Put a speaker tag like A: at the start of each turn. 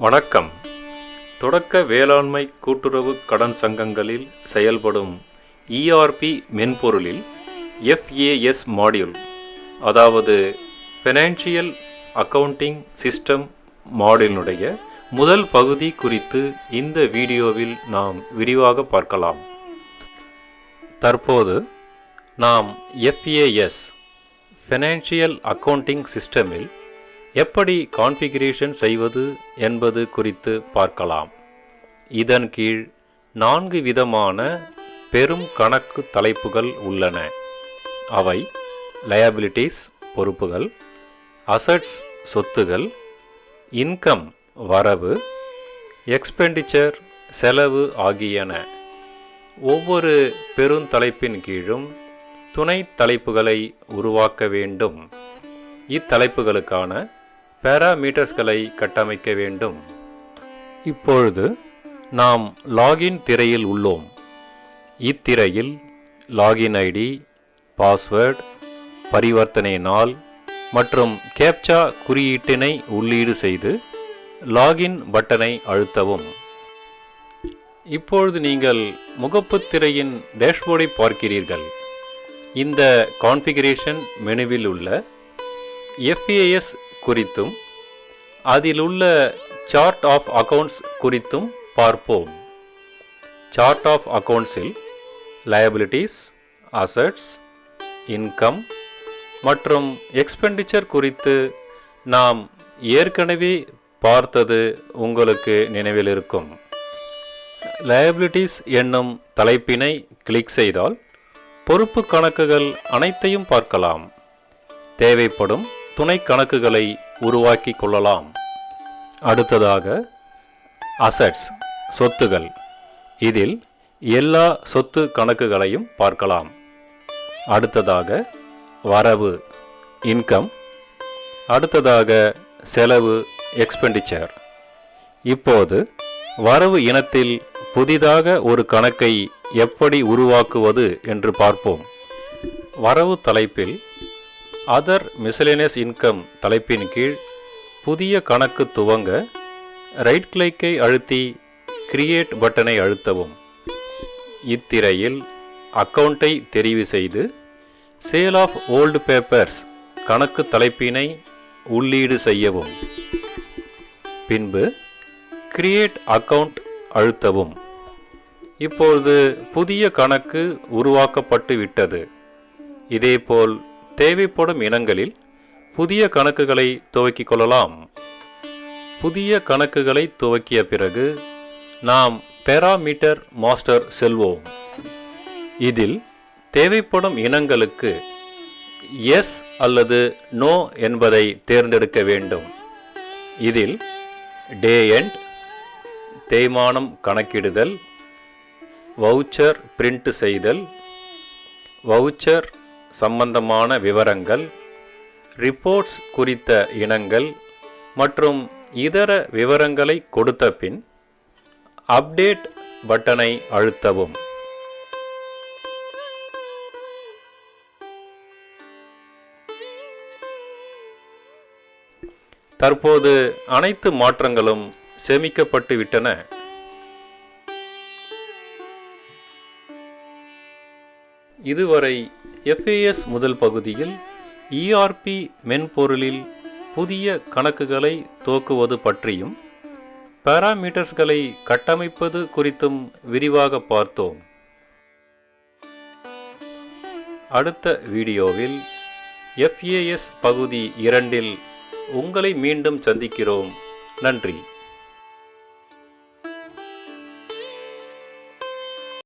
A: வணக்கம். தொடக்க வேளாண்மை கூட்டுறவு கடன் சங்கங்களில் செயல்படும் ERP மென்பொருளில் FAS மாடியூல், அதாவது ஃபினான்ஷியல் அக்கவுண்டிங் சிஸ்டம் மாடியூலினுடைய முதல் பகுதி குறித்து இந்த வீடியோவில் நாம் விரிவாக பார்க்கலாம். தற்போது நாம் FAS ஃபினான்ஷியல் அக்கவுண்டிங் சிஸ்டமில் எப்படி கான்ஃபிகரேஷன் செய்வது என்பது குறித்து பார்க்கலாம். இதன் கீழ் 4 விதமான பெரும் கணக்கு தலைப்புகள் உள்ளன. அவை லயபிலிட்டிஸ் பொறுப்புகள், அசட்ஸ் சொத்துகள், இன்கம் வரவு, எக்ஸ்பெண்டிச்சர் செலவு ஆகியன. ஒவ்வொரு பெருந்தலைப்பின் கீழும் துணை தலைப்புகளை உருவாக்க வேண்டும். இத்தலைப்புகளுக்கான பாராமீட்டர்ஸ்களை கட்டமைக்க வேண்டும். இப்பொழுது நாம் லாகின் திரையில் உள்ளோம். இத்திரையில் லாகின் ஐடி, பாஸ்வேர்டு, பரிவர்த்தனை நாள் மற்றும் கேப்சா குறியீட்டினை உள்ளீடு செய்து லாகின் பட்டனை அழுத்தவும். இப்பொழுது நீங்கள் முகப்பு திரையின் டேஷ்போர்டை பார்க்கிறீர்கள். இந்த கான்ஃபிகரேஷன் மெனுவில் உள்ள FAS குறித்தும் அதிலுள்ள சார்ட் ஆஃப் அக்கவுண்ட்ஸ் குறித்தும் பார்ப்போம். சார்ட் ஆஃப் அக்கவுண்ட்ஸில் லயபிலிட்டிஸ், அசட்ஸ், இன்கம் மற்றும் எக்ஸ்பெண்டிச்சர் குறித்து நாம் ஏற்கனவே பார்த்தது உங்களுக்கு நினைவில் இருக்கும். லயபிலிட்டிஸ் என்னும் தலைப்பினை கிளிக் செய்தால் பொறுப்பு கணக்குகள் அனைத்தையும் பார்க்கலாம். தேவைப்படும் துணை கணக்குகளை உருவாக்கி கொள்ளலாம். அடுத்ததாக அசட்ஸ் சொத்துகள். இதில் எல்லா சொத்து கணக்குகளையும் பார்க்கலாம். அடுத்ததாக வரவு இன்கம். அடுத்ததாக செலவு எக்ஸ்பெண்டிச்சர். இப்போது வரவு இனத்தில் புதிதாக ஒரு கணக்கை எப்படி உருவாக்குவது என்று பார்ப்போம். வரவு தலைப்பில் அதர் மிஸ்செலேனியஸ் இன்கம் தலைப்பின் கீழ் புதிய கணக்கு துவங்க ரைட் கிளிக்கை அழுத்தி கிரியேட் பட்டனை அழுத்தவும். இத்திரையில் அக்கவுண்டை தெரிவு செய்து சேல் ஆஃப் ஓல்டு பேப்பர்ஸ் கணக்கு தலைப்பினை உள்ளீடு செய்யவும். பின்பு கிரியேட் அக்கவுண்ட் அழுத்தவும். இப்பொழுது புதிய கணக்கு உருவாக்கப்பட்டு விட்டது. இதேபோல் தேவைப்படும் இனங்களில் புதிய கணக்குகளை துவக்கிக் கொள்ளலாம். புதிய கணக்குகளை துவக்கிய பிறகு நாம் பாராமீட்டர் மாஸ்டர் செல்வோம். இதில் தேவைப்படும் இனங்களுக்கு எஸ் அல்லது நோ என்பதை தேர்ந்தெடுக்க வேண்டும். இதில் டே எண்ட், தேய்மானம் கணக்கிடுதல், வவுச்சர் பிரிண்ட் செய்தல், வவுச்சர் சம்பந்தமான விவரங்கள், ரிப்போர்ட்ஸ் குறித்த இனங்கள் மற்றும் இதர விவரங்களை கொடுத்த பின் அப்டேட் பட்டனை அழுத்தவும். தற்போது அனைத்து மாற்றங்களும் சேமிக்கப்பட்டு விட்டன. இதுவரை FAS முதல் பகுதியில் ERP மென்பொருளில் புதிய கணக்குகளை துவக்குவது பற்றியும் பாராமீட்டர்ஸ்களை கட்டமைப்பது குறித்தும் விரிவாக பார்த்தோம். அடுத்த வீடியோவில் FAS பகுதி 2இல் உங்களை மீண்டும் சந்திக்கிறோம். நன்றி.